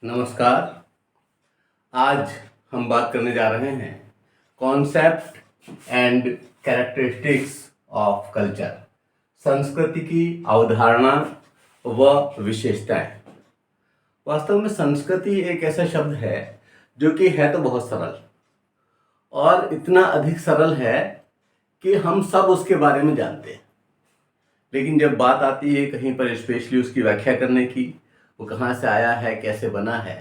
नमस्कार। आज हम बात करने जा रहे हैं concept and characteristics of culture, संस्कृति की अवधारणा व विशेषताएं। वास्तव में संस्कृति एक ऐसा शब्द है जो कि है तो बहुत सरल और इतना अधिक सरल है कि हम सब उसके बारे में जानते हैं, लेकिन जब बात आती है कहीं पर स्पेशली उसकी व्याख्या करने की, वो कहाँ से आया है, कैसे बना है,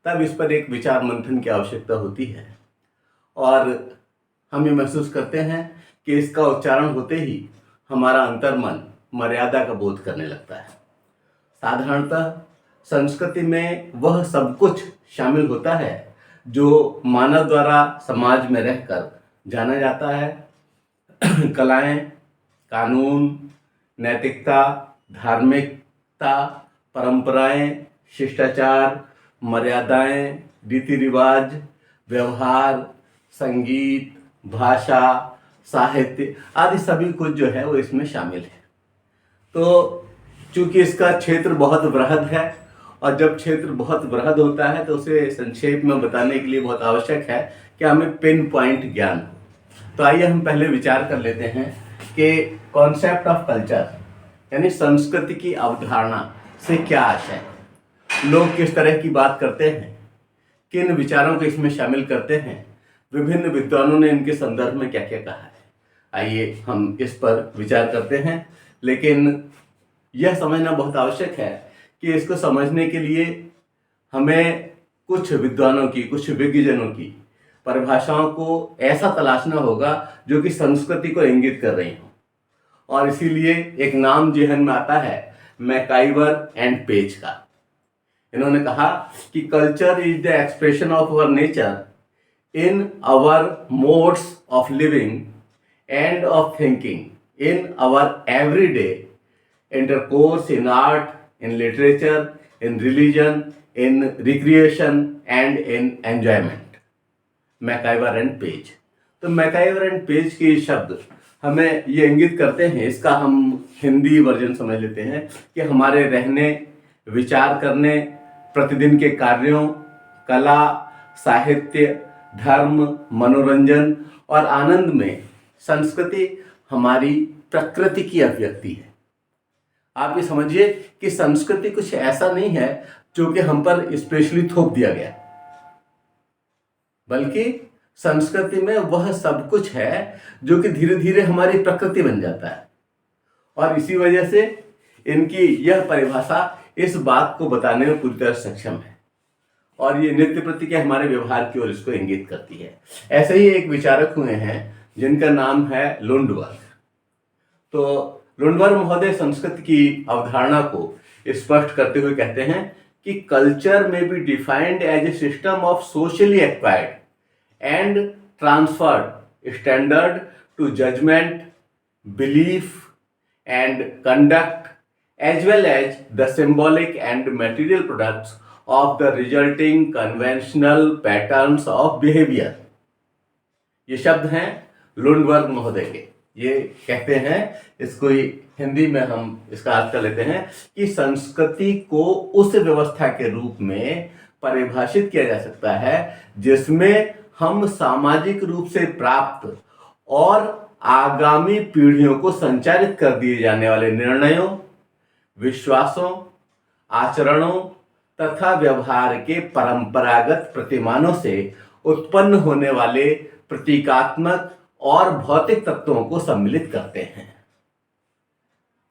तब इस पर एक विचार मंथन की आवश्यकता होती है। और हम ये महसूस करते हैं कि इसका उच्चारण होते ही हमारा अंतर्मन मर्यादा का बोध करने लगता है। साधारणतः संस्कृति में वह सब कुछ शामिल होता है जो मानव द्वारा समाज में रहकर जाना जाता है। कलाएं, कानून, नैतिकता, धार्मिकता, परंपराएं, शिष्टाचार, मर्यादाएं, रीति रिवाज, व्यवहार, संगीत, भाषा, साहित्य आदि सभी कुछ जो है वो इसमें शामिल है। तो चूंकि इसका क्षेत्र बहुत बृहद है और जब क्षेत्र बहुत बृहद होता है तो उसे संक्षेप में बताने के लिए बहुत आवश्यक है कि हमें पिन पॉइंट ज्ञान हो। तो आइए हम पहले विचार कर लेते हैं कि कॉन्सेप्ट ऑफ कल्चर यानी संस्कृति की अवधारणा से क्या आशय, लोग किस तरह की बात करते हैं, किन विचारों को इसमें शामिल करते हैं, विभिन्न विद्वानों ने इनके संदर्भ में क्या क्या कहा है। आइए हम इस पर विचार करते हैं, लेकिन यह समझना बहुत आवश्यक है कि इसको समझने के लिए हमें कुछ विद्वानों की, कुछ विज्ञजनों की परिभाषाओं को ऐसा तलाशना होगा जो कि संस्कृति को इंगित कर रही हो। और इसीलिए एक नाम जेहन में आता है मैकाइवर एंड पेज का। इन्होंने कहा कि culture is the expression of our nature in our modes of living end of thinking in our everyday intercourse, in art, in literature, in religion, in recreation and in enjoyment. MacIver and page. तो MacIver and page के शब्द हमें ये इंगित करते हैं, इसका हम हिंदी वर्जन समझ लेते हैं कि हमारे रहने, विचार करने, प्रतिदिन के कार्यों, कला, साहित्य, धर्म, मनोरंजन और आनंद में संस्कृति हमारी प्रकृति की अभिव्यक्ति है। आप ये समझिए कि संस्कृति कुछ ऐसा नहीं है जो कि हम पर स्पेशली थोप दिया गया, बल्कि संस्कृति में वह सब कुछ है जो कि धीरे धीरे हमारी प्रकृति बन जाता है। और इसी वजह से इनकी यह परिभाषा इस बात को बताने में पूरी तरह सक्षम है और ये नित्य प्रति के हमारे व्यवहार की ओर इसको इंगित करती है। ऐसे ही एक विचारक हुए हैं जिनका नाम है लुंडवर्ग। तो लुंडवर्ग महोदय संस्कृति की अवधारणा को स्पष्ट करते हुए कहते हैं कि कल्चर में be defined as a system of socially acquired and transferred standard to judgment, belief and conduct, as well as the symbolic and material products of the resulting conventional patterns of behavior। ये शब्द हैं लुंडवर्ग महोदय के। ये कहते हैं, इसको हिंदी में हम इसका अर्थ कर लेते हैं कि संस्कृति को उस व्यवस्था के रूप में परिभाषित किया जा सकता है जिसमें हम सामाजिक रूप से प्राप्त और आगामी पीढ़ियों को संचारित कर दिए जाने वाले निर्णयों, विश्वासों, आचरणों तथा व्यवहार के परंपरागत प्रतिमानों से उत्पन्न होने वाले प्रतीकात्मक और भौतिक तत्वों को सम्मिलित करते हैं।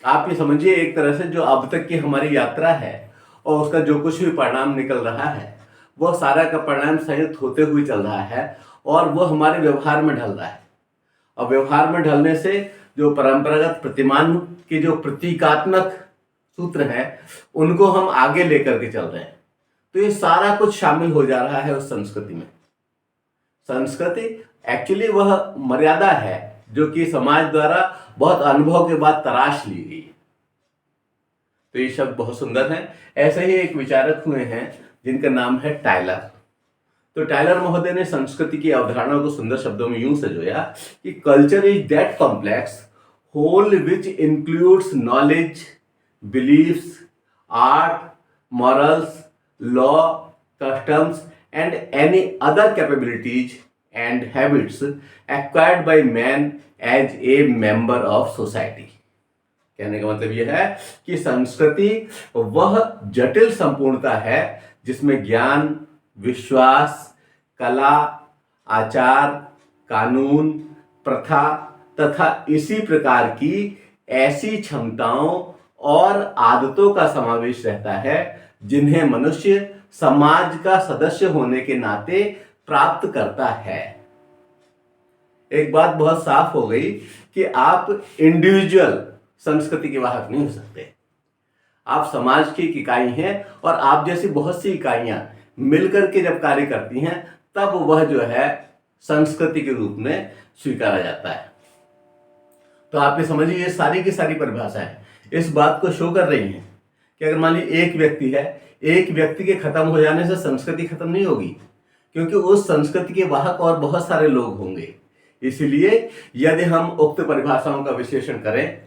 आप ये समझिए, एक तरह से जो अब तक की हमारी यात्रा है और उसका जो कुछ भी परिणाम निकल रहा है वह सारा का परिणाम संयुक्त होते हुए चल रहा है और वह हमारे व्यवहार में ढल रहा है। और व्यवहार में ढलने से जो परंपरागत प्रतिमान के जो प्रतीकात्मक सूत्र हैं उनको हम आगे लेकर के चल रहे हैं। तो ये सारा कुछ शामिल हो जा रहा है उस संस्कृति में। संस्कृति एक्चुअली वह मर्यादा है जो कि समाज द्वारा बहुत अनुभव के बाद तराश ली गई। तो ये शब्द बहुत सुंदर है। ऐसे ही एक विचारक हुए हैं जिनका नाम है टायलर। तो टायलर महोदय ने संस्कृति की अवधारणा को सुंदर शब्दों में यूं सजोया कि culture is that complex whole which includes knowledge, beliefs, art, morals, law, customs, and any other capabilities and habits acquired by man as a member of society. कहने का मतलब यह है कि संस्कृति वह जटिल संपूर्णता है जिसमें ज्ञान, विश्वास, कला, आचार, कानून, प्रथा तथा इसी प्रकार की ऐसी क्षमताओं और आदतों का समावेश रहता है जिन्हें मनुष्य समाज का सदस्य होने के नाते प्राप्त करता है। एक बात बहुत साफ हो गई कि आप इंडिविजुअल संस्कृति के वाहक नहीं हो सकते। आप समाज की एक इकाई हैं और आप जैसी बहुत सी इकाइयां मिलकर के जब कार्य करती हैं तब वह जो है संस्कृति के रूप में स्वीकारा जाता है। तो आप ये समझिए, ये सारी की सारी परिभाषाएं इस बात को शो कर रही हैं कि अगर मान लीजिए एक व्यक्ति है, एक व्यक्ति के खत्म हो जाने से संस्कृति खत्म नहीं होगी, क्योंकि उस संस्कृति के वाहक और बहुत सारे लोग होंगे। इसलिए यदि हम उक्त परिभाषाओं का विश्लेषण करें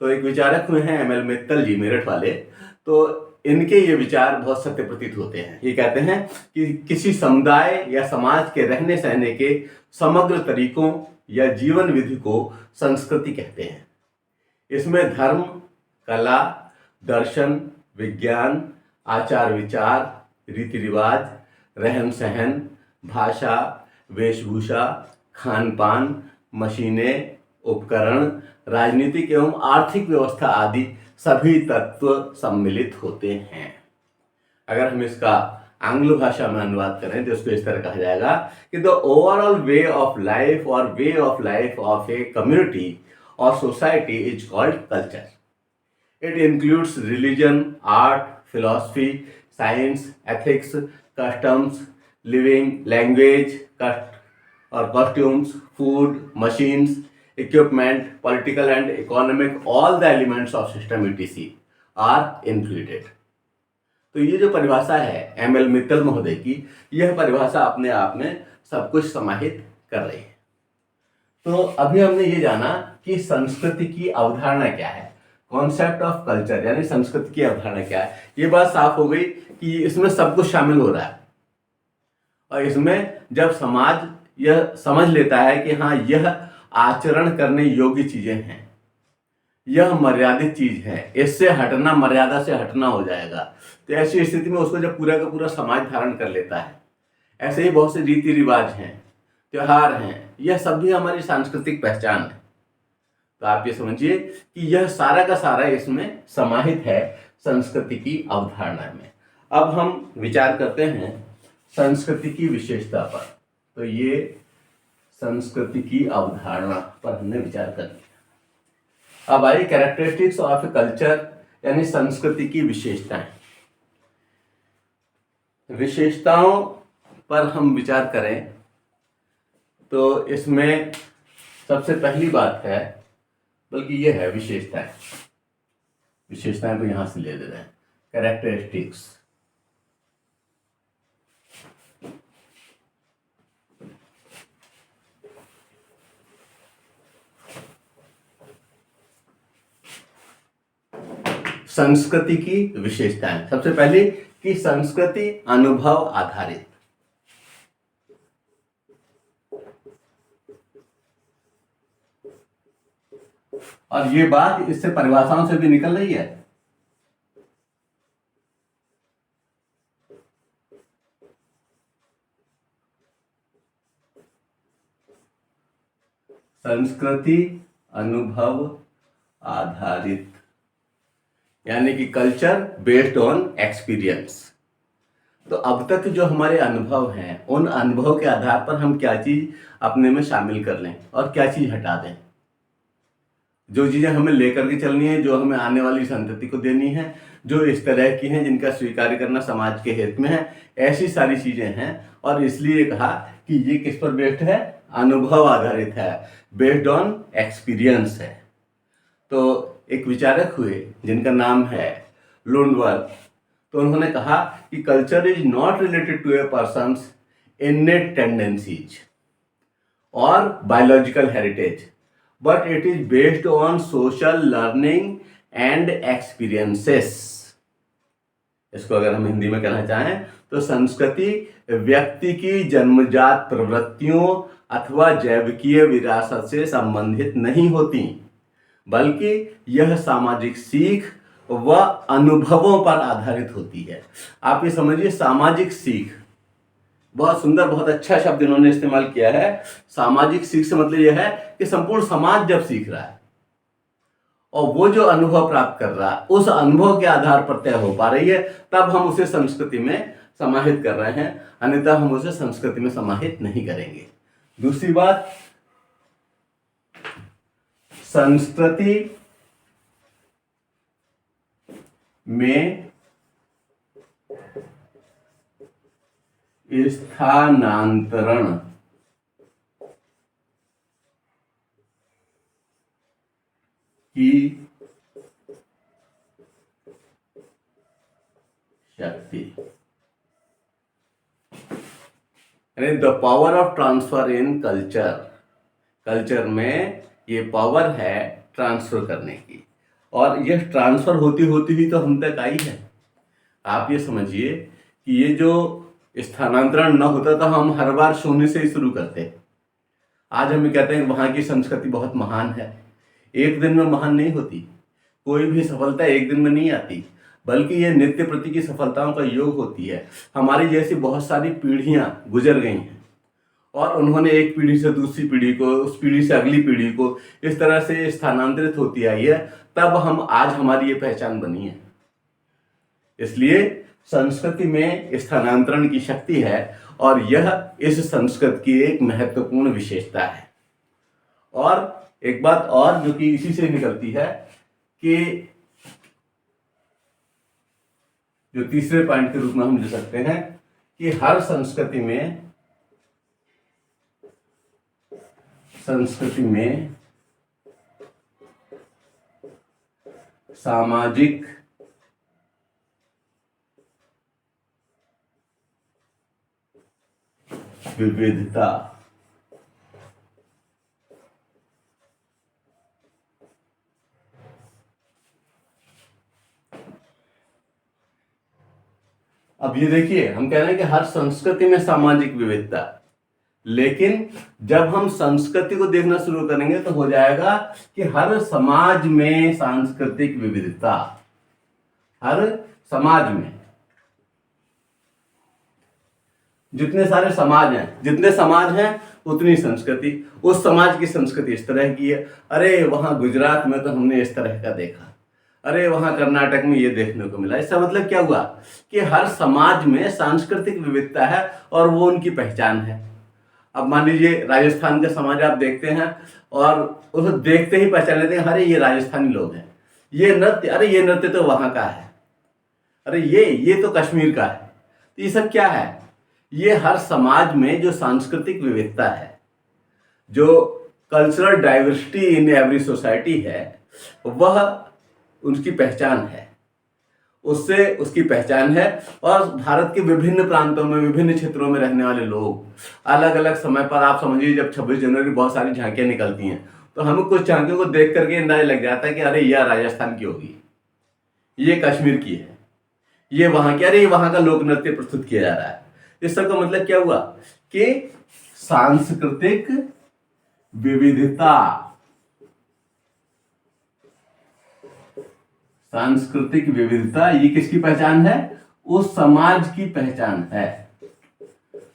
तो एक विचारक हुए हैं एमएल मित्तल जी, मेरठ वाले, तो इनके ये विचार बहुत सत्य प्रतीत होते हैं। ये कहते हैं कि किसी समुदाय या समाज के रहने सहने के समग्र तरीकों या जीवन विधि को संस्कृति कहते हैं। इसमें धर्म, कला, दर्शन, विज्ञान, आचार विचार, रीति रिवाज, रहन सहन, भाषा, वेशभूषा, खान पान, मशीनें, उपकरण, राजनीतिक एवं आर्थिक व्यवस्था आदि सभी तत्व सम्मिलित होते हैं। अगर हम इसका आंग्ल भाषा में अनुवाद करें तो इसको इस तरह कहा जाएगा कि the overall way of life और way of life of a community और society is called culture. It includes religion, art, philosophy, science, ethics, customs, living, language, costumes, food, machines, equipment, political and economic, all the elements of system etc. are included. तो ये जो परिभाषा है M L. Mittal महोदय की, यह परिभाषा अपने आप में सब कुछ समाहित कर रही है। तो अभी हमने ये जाना कि संस्कृति की अवधारणा क्या है, कॉन्सेप्ट ऑफ कल्चर यानी संस्कृति की अवधारणा क्या है। ये बात साफ हो गई कि इसमें सब कुछ शामिल हो रहा है और इसमें जब समाज यह समझ लेता है कि हाँ यह आचरण करने योग्य चीजें हैं, यह मर्यादित चीज है, इससे हटना मर्यादा से हटना हो जाएगा, तो ऐसी स्थिति में उसको जब पूरा का पूरा समाज धारण कर लेता है। ऐसे ही बहुत से रीति रिवाज हैं, त्योहार हैं, यह सब भी हमारी सांस्कृतिक पहचान है। तो आप ये समझिए कि यह सारा का सारा इसमें समाहित है संस्कृति की अवधारणा में। अब हम विचार करते हैं संस्कृति की विशेषता पर। तो ये संस्कृति की अवधारणा पर हमने विचार कर लिया। अब आई कैरेक्टरिस्टिक्स ऑफ ए कल्चर यानी संस्कृति की विशेषताएं। विशेषताओं पर हम विचार करें तो इसमें सबसे पहली बात है, बल्कि यह है विशेषताएं। विशेषताएं को यहां से ले ले रहे हैं, कैरेक्टरिस्टिक्स। संस्कृति की विशेषताएं। सबसे पहले कि संस्कृति अनुभव आधारित। और ये बात इससे परिभाषाओं से भी निकल रही है। संस्कृति अनुभव आधारित यानी कि कल्चर बेस्ड ऑन एक्सपीरियंस। तो अब तक जो हमारे अनुभव हैं, उन अनुभव के आधार पर हम क्या चीज अपने में शामिल कर लें और क्या चीज हटा दें। जो चीजें हमें लेकर के चलनी है, जो हमें आने वाली संतति को देनी है, जो इस तरह की हैं जिनका स्वीकार करना समाज के हित में है, ऐसी सारी चीजें हैं। और इसलिए कहा कि ये किस पर बेस्ड है, अनुभव आधारित है, बेस्ड ऑन एक्सपीरियंस है। तो एक विचारक हुए जिनका नाम है लुंडवर्थ, तो उन्होंने कहा कि culture is not related to a person's innate tendencies और biological heritage, but it is based on social learning and experiences. इसको अगर हम हिंदी में कहना चाहें तो संस्कृति व्यक्ति की जन्मजात प्रवृत्तियों अथवा जैविकीय विरासत से संबंधित नहीं होती, बल्कि यह सामाजिक सीख व अनुभवों पर आधारित होती है। आप ये समझिए, सामाजिक सीख, बहुत सुंदर, बहुत अच्छा शब्द इन्होंने इस्तेमाल किया है। सामाजिक सीख से मतलब यह है कि संपूर्ण समाज जब सीख रहा है और वो जो अनुभव प्राप्त कर रहा है उस अनुभव के आधार पर तय हो पा रही है, तब हम उसे संस्कृति में समाहित कर रहे हैं, अन्यथा हम उसे संस्कृति में समाहित नहीं करेंगे। दूसरी बात, संस्कृति में स्थानांतरण की शक्ति, यानी the power of transfer in culture. Culture में ये पावर है ट्रांसफर करने की, और यह ट्रांसफर होती होती ही तो हम तक आई है। आप ये समझिए कि ये जो स्थानांतरण न होता तो हम हर बार शून्य से ही शुरू करते। आज हम कहते हैं वहाँ की संस्कृति बहुत महान है। एक दिन में महान नहीं होती, कोई भी सफलता एक दिन में नहीं आती, बल्कि ये नित्य प्रति की सफलताओं का योग होती है। हमारी जैसी बहुत सारी पीढ़ियां गुजर गई हैं और उन्होंने एक पीढ़ी से दूसरी पीढ़ी को, उस पीढ़ी से अगली पीढ़ी को इस तरह से स्थानांतरित होती आई है, तब हम आज हमारी ये पहचान बनी है। इसलिए संस्कृति में स्थानांतरण की शक्ति है और यह इस संस्कृति की एक महत्वपूर्ण विशेषता है। और एक बात और जो कि इसी से निकलती है कि जो तीसरे पॉइंट के रूप में हम ले सकते हैं कि हर संस्कृति में सामाजिक विविधता अब ये देखिए, हम कह रहे हैं कि हर संस्कृति में सामाजिक विविधता, लेकिन जब हम संस्कृति को देखना शुरू करेंगे तो हो जाएगा कि हर समाज में सांस्कृतिक विविधता। हर समाज में जितने सारे समाज हैं, जितने समाज हैं उतनी संस्कृति। उस समाज की संस्कृति इस तरह की है, अरे वहां गुजरात में तो हमने इस तरह का देखा, अरे वहां कर्नाटक में ये देखने को मिला। इसका मतलब क्या हुआ कि हर समाज में सांस्कृतिक विविधता है और वो उनकी पहचान है। अब मान लीजिए राजस्थान का समाज आप देखते हैं और उसे देखते ही पहचान लेते हैं, अरे ये राजस्थानी लोग हैं, ये नृत्य, अरे ये नृत्य तो वहां का है, अरे ये तो कश्मीर का है। तो ये सब क्या है? ये हर समाज में जो सांस्कृतिक विविधता है, जो cultural diversity in every society है, वह उनकी पहचान है, उससे उसकी पहचान है। और भारत के विभिन्न प्रांतों में, विभिन्न क्षेत्रों में रहने वाले लोग अलग अलग समय पर, आप समझिए जब 26 जनवरी बहुत सारी झांकियां निकलती हैं तो हमें कुछ झांकियों को देख करके अंदाजा लग जाता है कि अरे यह राजस्थान की होगी, ये कश्मीर की है, ये वहां की, अरे ये वहां का लोक नृत्य प्रस्तुत किया जा रहा है। इस सब का मतलब क्या हुआ कि सांस्कृतिक विविधता, सांस्कृतिक विविधता ये किसकी पहचान है? उस समाज की पहचान है।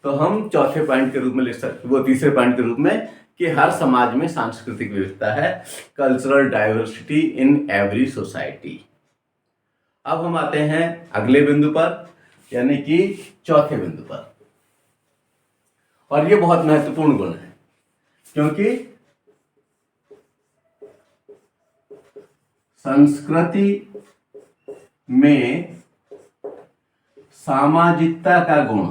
तो हम चौथे पॉइंट के रूप में लिख सकते, वो तीसरे पॉइंट के रूप में, कि हर समाज में सांस्कृतिक विविधता है, cultural diversity in every society. अब हम आते हैं अगले बिंदु पर, यानी कि चौथे बिंदु पर, और ये बहुत महत्वपूर्ण गुण है, क्योंकि संस्कृति में सामाजिकता का गुण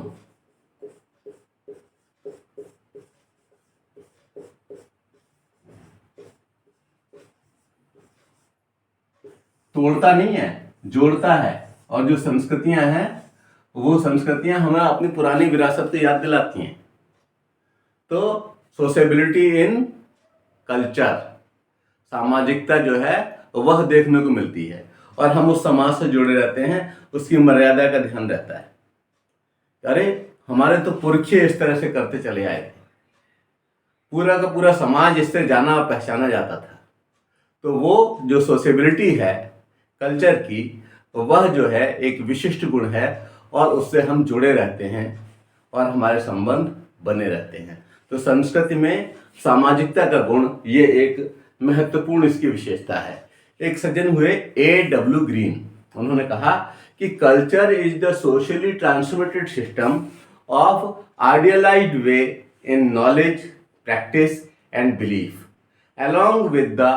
तोड़ता नहीं है, जोड़ता है। और जो संस्कृतियां हैं, वो संस्कृतियां हमें अपनी पुरानी विरासत को याद दिलाती हैं। तो सोशेबिलिटी इन कल्चर, सामाजिकता जो है वह देखने को मिलती है। और हम उस समाज से जुड़े रहते हैं, उसकी मर्यादा का ध्यान रहता है। अरे हमारे तो पुरखे इस तरह से करते चले आए थे, पूरा का पूरा समाज इससे जाना पहचाना जाता था। तो वो जो सोशेबिलिटी है कल्चर की, वह जो है एक विशिष्ट गुण है और उससे हम जुड़े रहते हैं और हमारे संबंध बने रहते हैं। तो संस्कृति में सामाजिकता का गुण ये एक महत्वपूर्ण इसकी विशेषता है। एक सज्जन हुए A.W. ग्रीन, उन्होंने कहा कि culture is the socially transmitted system of idealised way in knowledge, practice and belief, along with the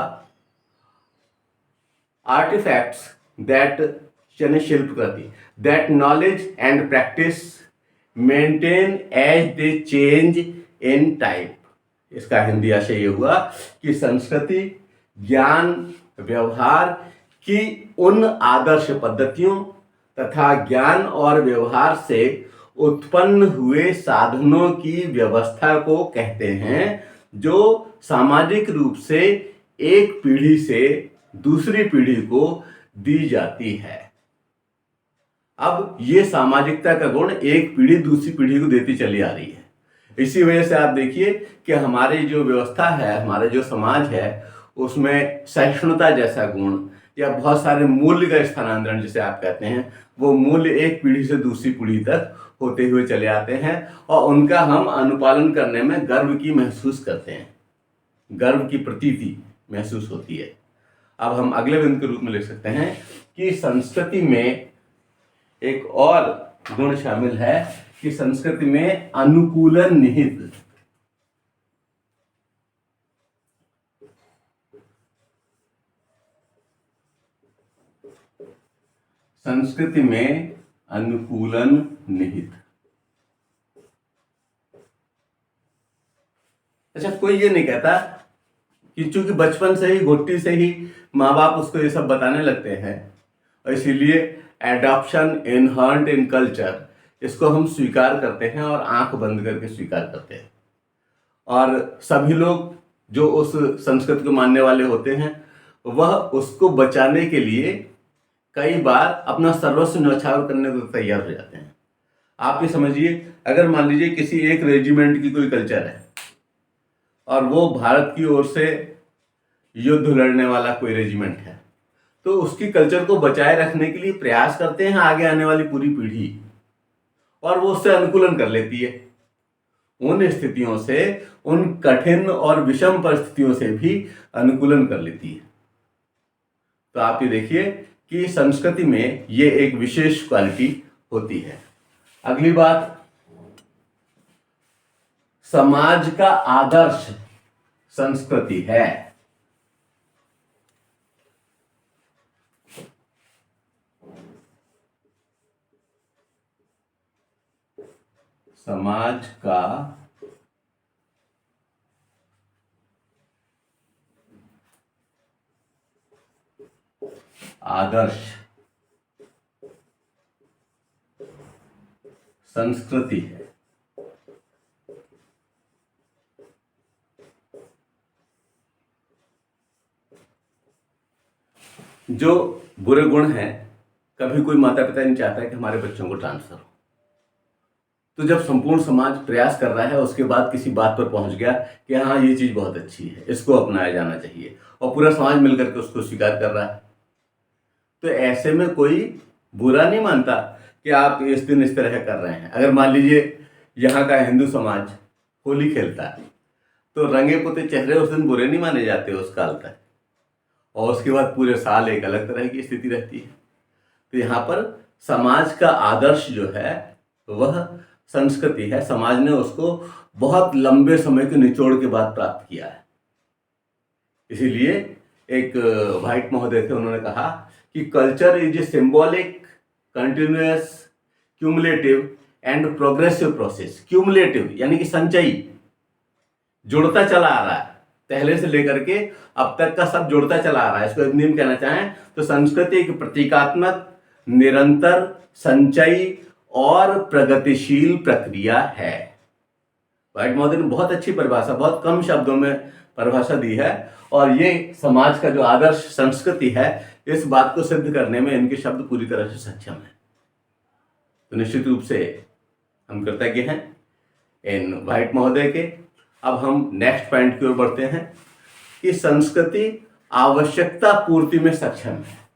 artifacts that शिल्पकृति that knowledge and practice maintain as they change in time। इसका हिंदी आशय ये हुआ कि संस्कृति ज्ञान व्यवहार की उन आदर्श पद्धतियों तथा ज्ञान और व्यवहार से उत्पन्न हुए साधनों की व्यवस्था को कहते हैं, जो सामाजिक रूप से एक पीढ़ी से दूसरी पीढ़ी को दी जाती है। अब ये सामाजिकता का गुण एक पीढ़ी दूसरी पीढ़ी को देती चली आ रही है। इसी वजह से आप देखिए कि हमारी जो व्यवस्था है, हमारा जो समाज है, उसमें सहिष्णुता जैसा गुण या बहुत सारे मूल्य का स्थानांतरण जिसे आप कहते हैं, वो मूल्य एक पीढ़ी से दूसरी पीढ़ी तक होते हुए चले आते हैं और उनका हम अनुपालन करने में गर्व की महसूस करते हैं, गर्व की प्रतीति महसूस होती है। अब हम अगले बिंदु के रूप में लिख सकते हैं कि संस्कृति में एक और गुण शामिल है कि संस्कृति में अनुकूलन निहित। संस्कृति में अनुकूलन निहित। अच्छा, कोई ये नहीं कहता कि चूंकि बचपन से ही घुट्टी से ही माँ बाप उसको ये सब बताने लगते हैं और इसीलिए एडॉप्शन इनहर्न्ट इन कल्चर, इसको हम स्वीकार करते हैं और आंख बंद करके स्वीकार करते हैं। और सभी लोग जो उस संस्कृति को मानने वाले होते हैं, वह उसको बचाने के लिए कई बार अपना सर्वस्व न्यौछावर करने को तैयार हो जाते हैं। आप ये समझिए, अगर मान लीजिए किसी एक रेजिमेंट की कोई कल्चर है और वो भारत की ओर से युद्ध लड़ने वाला कोई रेजिमेंट है, तो उसकी कल्चर को बचाए रखने के लिए प्रयास करते हैं आगे आने वाली पूरी पीढ़ी, और वो उससे अनुकूलन कर लेती है। उन स्थितियों से, उन कठिन और विषम परिस्थितियों से भी अनुकूलन कर लेती है। तो आप ये देखिए कि संस्कृति में ये एक विशेष क्वालिटी होती है। अगली बात, समाज का आदर्श संस्कृति है। समाज का आदर्श संस्कृति है। जो बुरे गुण हैं, कभी कोई माता पिता नहीं चाहता है कि हमारे बच्चों को ट्रांसफर हो। तो जब संपूर्ण समाज प्रयास कर रहा है, उसके बाद किसी बात पर पहुंच गया कि हाँ ये चीज़ बहुत अच्छी है, इसको अपनाया जाना चाहिए, और पूरा समाज मिलकर के उसको स्वीकार कर रहा है, तो ऐसे में कोई बुरा नहीं मानता कि आप इस दिन इस तरह कर रहे हैं। अगर मान लीजिए यहाँ का हिंदू समाज होली खेलता है, तो रंगे पुते चेहरे उस दिन बुरे नहीं माने जाते उस काल तक, और उसके बाद पूरे साल एक अलग तरह की स्थिति रहती है। तो यहाँ पर समाज का आदर्श जो है वह संस्कृति है। समाज ने उसको बहुत लंबे समय के निचोड़ के बाद प्राप्त किया है। इसीलिए एक व्हाइट महोदय थे, उन्होंने कहा कि culture is a symbolic, continuous, cumulative and progressive process. Cumulative यानी कि संचयी, जुड़ता चला आ रहा है, पहले से लेकर के अब तक का सब जुड़ता चला आ रहा है। इसको हिंदी में कहना चाहें तो संस्कृति एक प्रतीकात्मक, निरंतर, संचयी और प्रगतिशील प्रक्रिया है। व्हाइट महोदय ने बहुत अच्छी परिभाषा, बहुत कम शब्दों में परिभाषा दी है, और ये समाज का जो आदर्श संस्कृति है, इस बात को सिद्ध करने में इनके शब्द पूरी तरह से सक्षम हैं। तो निश्चित रूप से हम कृतज्ञ हैं इन व्हाइट महोदय के। अब हम नेक्स्ट पॉइंट की ओर बढ़ते हैं कि संस्कृति आवश्यकता पूर्ति में सक्षम है।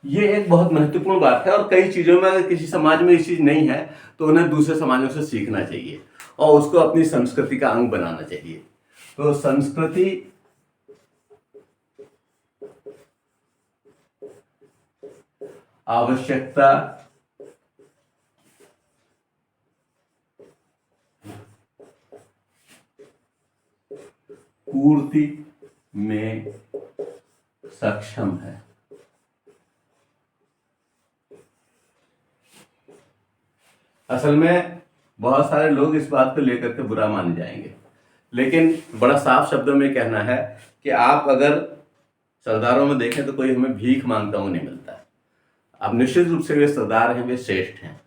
ये एक बहुत महत्वपूर्ण बात है, और कई चीजों में अगर किसी समाज में ये चीज नहीं है तो उन्हें दूसरे समाजों से सीखना चाहिए और उसको अपनी संस्कृति का अंग बनाना चाहिए। तो संस्कृति आवश्यकता पूर्ति में सक्षम है। असल में बहुत सारे लोग इस बात को लेकर के बुरा मान जाएंगे, लेकिन बड़ा साफ शब्दों में कहना है कि आप अगर सरदारों में देखें तो कोई हमें भीख मांगता हुआ नहीं मिलता। अब निश्चित रूप से वे सरदार हैं, वे श्रेष्ठ हैं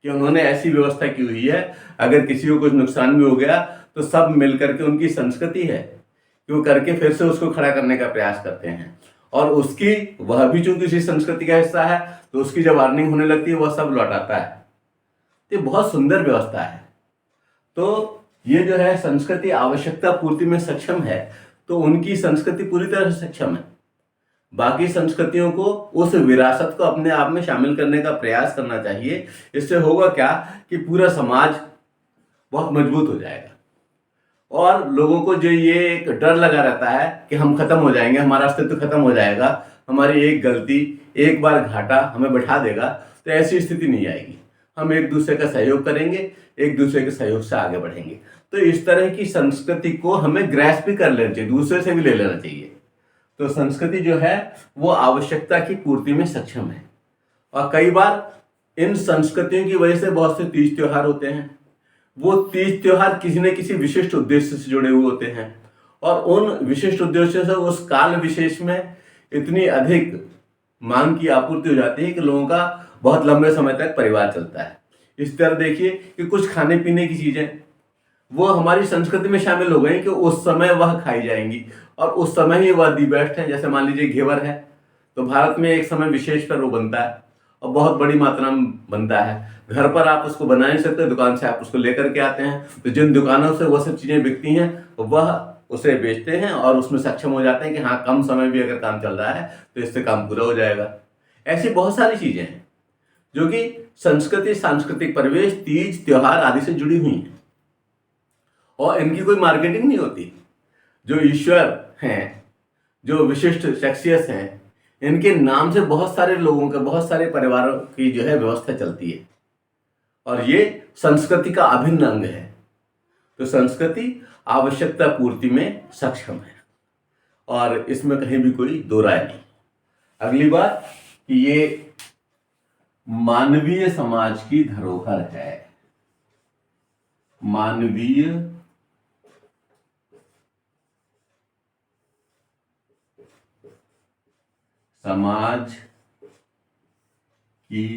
कि उन्होंने ऐसी व्यवस्था की हुई है, अगर किसी को कुछ नुकसान भी हो गया तो सब मिल करके, उनकी संस्कृति है कि वो करके फिर से उसको खड़ा करने का प्रयास करते हैं, और उसकी वह भी चूंकि उसी संस्कृति का हिस्सा है तो उसकी जब अर्निंग होने लगती है वह सब लौटाता है। ये बहुत सुंदर व्यवस्था है। तो ये जो है संस्कृति आवश्यकता पूर्ति में सक्षम है, तो उनकी संस्कृति पूरी तरह से सक्षम है। बाकी संस्कृतियों को उस विरासत को अपने आप में शामिल करने का प्रयास करना चाहिए। इससे होगा क्या कि पूरा समाज बहुत मजबूत हो जाएगा, और लोगों को जो ये एक डर लगा रहता है कि हम खत्म हो जाएंगे, हमारा अस्तित्व खत्म हो जाएगा, हमारी एक गलती, एक बार घाटा हमें बैठा देगा, तो ऐसी स्थिति नहीं आएगी। हम एक दूसरे का सहयोग करेंगे, एक दूसरे के सहयोग से आगे बढ़ेंगे। तो इस तरह की संस्कृति को हमें ग्रैस्प भी कर लेना चाहिए, दूसरे से भी ले लेना चाहिए। तो संस्कृति जो है वो आवश्यकता की पूर्ति में सक्षम है, और कई बार इन संस्कृतियों की वजह से बहुत से तीज त्योहार होते हैं। वो तीज त्योहार किसी न किसी विशिष्ट उद्देश्य से जुड़े हुए होते हैं, और उन विशिष्ट उद्देश्यों से उस काल विशेष में इतनी अधिक मांग की आपूर्ति हो जाती है कि लोगों का बहुत लंबे समय तक परिवार चलता है। इस तरह देखिए कि कुछ खाने पीने की चीजें वो हमारी संस्कृति में शामिल हो गई कि उस समय वह खाई जाएंगी, और उस समय ही वह दी बेस्ट है। जैसे मान लीजिए घेवर है, तो भारत में एक समय विशेष पर वो बनता है और बहुत बड़ी मात्रा में बनता है। घर पर आप उसको बना नहीं सकते, दुकान से आप उसको लेकर के आते हैं, तो जिन दुकानों से वह सब चीजें बिकती हैं वह उसे बेचते हैं और उसमें सक्षम हो जाते हैं कि हाँ, कम समय भी अगर काम चल रहा है तो इससे काम पूरा हो जाएगा। ऐसी बहुत सारी चीजें हैं जो कि संस्कृति, सांस्कृतिक परिवेश, तीज त्योहार आदि से जुड़ी हुई हैं, और इनकी कोई मार्केटिंग नहीं होती। जो ईश्वर हैं, जो विशिष्ट शख्सियत हैं, इनके नाम से बहुत सारे लोगों के, बहुत सारे परिवारों की जो है व्यवस्था चलती है, और ये संस्कृति का अभिन्न अंग है। तो संस्कृति आवश्यकता पूर्ति में सक्षम है, और इसमें कहीं भी कोई दो राय नहीं। अगली बात कि ये मानवीय समाज की धरोहर है। मानवीय समाज की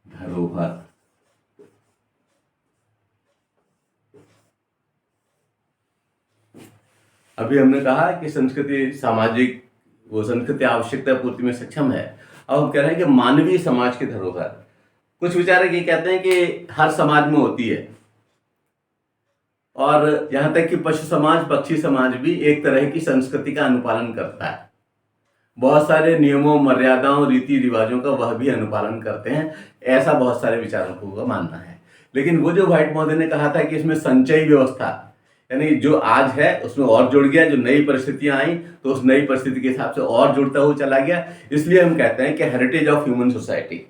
धरोहर। अभी हमने कहा कि संस्कृति सामाजिक, वो संस्कृति आवश्यकता पूर्ति में सक्षम है। अब हम कह रहे हैं कि मानवीय समाज की धरोहर। कुछ विचारक ये कहते हैं कि हर समाज में होती है, और यहां तक कि पशु समाज, पक्षी समाज भी एक तरह की संस्कृति का अनुपालन करता है। बहुत सारे नियमों, मर्यादाओं, रीति रिवाजों का वह भी अनुपालन करते हैं, ऐसा बहुत सारे विचारकों का मानना है। लेकिन वो जो व्हाइट महोदय ने कहा था कि इसमें संचयी व्यवस्था, यानी जो आज है उसमें और जुड़ गया, जो नई परिस्थितियां आई तो उस नई परिस्थिति के हिसाब से और जुड़ता हुआ चला गया, इसलिए हम कहते हैं कि हेरिटेज ऑफ ह्यूमन सोसाइटी।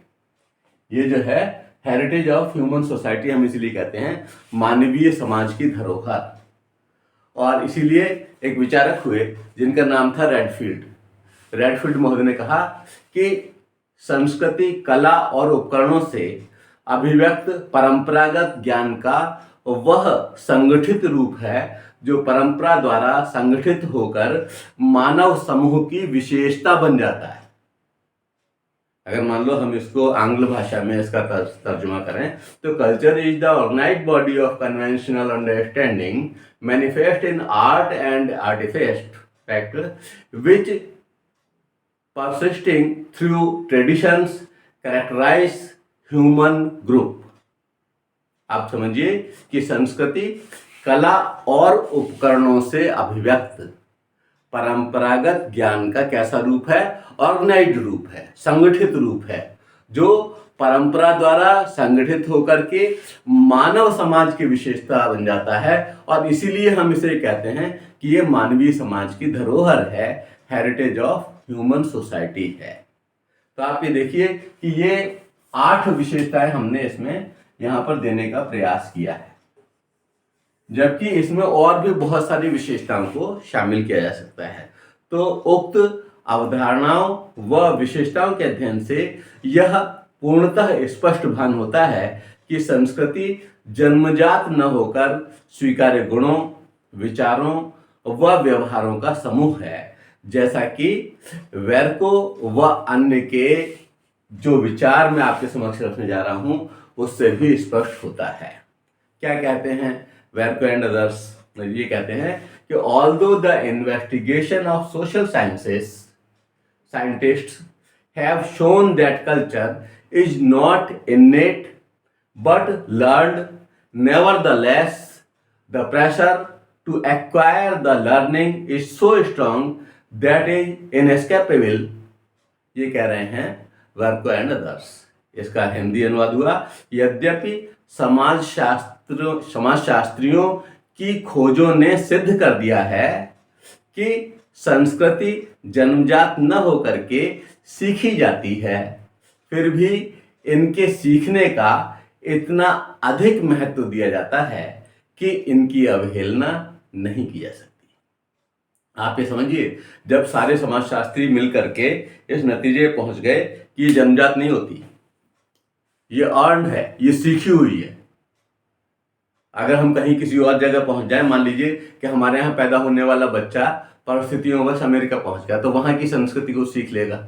ये जो है हेरिटेज ऑफ ह्यूमन सोसाइटी हम इसलिए कहते हैं मानवीय समाज की धरोहर। और इसीलिए एक विचारक हुए जिनका नाम था रेडफील्ड महोदय ने कहा कि संस्कृति, कला और उपकरणों से अभिव्यक्त परंपरागत ज्ञान का वह संगठित रूप है जो परंपरा द्वारा संगठित होकर मानव समूह की विशेषता बन जाता है। अगर मान लो हम इसको आंग्ल भाषा में इसका तर्जुमा करें तो culture is the organised body of conventional understanding manifest in art and artifact which persisting through traditions characterize human group। आप समझिए कि संस्कृति कला और उपकरणों से अभिव्यक्त परंपरागत ज्ञान का कैसा रूप है? ऑर्गेनाइज्ड रूप है, संगठित रूप है, जो परंपरा द्वारा संगठित होकर के मानव समाज की विशेषता बन जाता है। और इसीलिए हम इसे कहते हैं कि ये मानवीय समाज की धरोहर है, हेरिटेज ऑफ ह्यूमन सोसाइटी है। तो आप ये देखिए कि ये 8 विशेषताएं हमने इसमें यहां पर देने का प्रयास किया है, जबकि इसमें और भी बहुत सारी विशेषताओं को शामिल किया जा सकता है। तो उक्त अवधारणाओं व विशेषताओं के अध्ययन से यह पूर्णतः स्पष्ट भान होता है कि संस्कृति जन्मजात न होकर स्वीकार्य गुणों, विचारों व व्यवहारों का समूह है, जैसा कि वेर्को व अन्य के जो विचार मैं आपके समक्ष रखने जा रहा हूं उससे भी स्पष्ट होता है। क्या कहते हैं वेर्को एंड अदर्स? ये कहते हैं कि although the investigation of social sciences scientists have shown that culture is not innate but learned, nevertheless the pressure to acquire the learning is so strong that is inescapable। ये कह रहे हैं वेर्को and others. इसका हिंदी अनुवाद हुआ, यद्यपि समाजशास्त्रियों की खोजों ने सिद्ध कर दिया है कि संस्कृति जन्मजात न होकर के सीखी जाती है, फिर भी इनके सीखने का इतना अधिक महत्व दिया जाता है कि इनकी अवहेलना नहीं की जा सकती। आप ये समझिए, जब सारे समाजशास्त्री मिल करके इस नतीजे पहुंच गए कि ये जन्मजात नहीं होती, ये अर्न्ड है, ये सीखी हुई है। अगर हम कहीं किसी और जगह पहुंच जाए, मान लीजिए कि हमारे यहाँ पैदा होने वाला बच्चा परिस्थितियों वश अमेरिका पहुंच गया, तो वहां की संस्कृति को सीख लेगा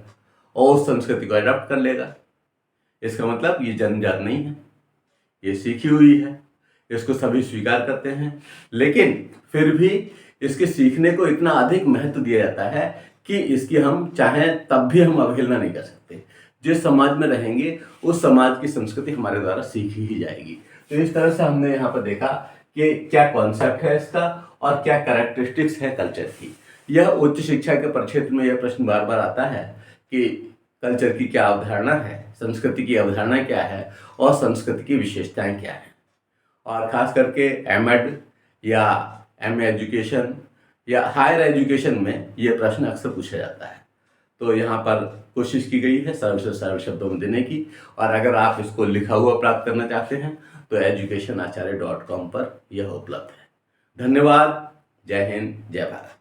और उस संस्कृति को अडॉप्ट कर लेगा। इसका मतलब ये जन्मजात नहीं है, ये सीखी हुई है, इसको सभी स्वीकार करते हैं, लेकिन फिर भी इसके सीखने को इतना अधिक महत्व दिया जाता है कि इसकी हम चाहें तब भी हम अवहेलना नहीं कर सकते। जिस समाज में रहेंगे उस समाज की संस्कृति हमारे द्वारा सीखी ही जाएगी। तो इस तरह से हमने यहाँ पर देखा कि क्या कॉन्सेप्ट है इसका और क्या कैरेक्टरिस्टिक्स है कल्चर की। यह उच्च शिक्षा के परिक्षेत्र में यह प्रश्न बार बार आता है कि कल्चर की क्या अवधारणा है, संस्कृति की अवधारणा क्या है और संस्कृति की विशेषताएं क्या हैं। और खास करके एमएड या एमए एजुकेशन या हायर एजुकेशन में ये प्रश्न अक्सर पूछा जाता है। तो यहाँ पर कोशिश की गई है सरल से सरल शब्दों में देने की, और अगर आप इसको लिखा हुआ प्राप्त करना चाहते हैं तो educationacharya.com पर यह उपलब्ध है। धन्यवाद। जय हिंद, जय भारत।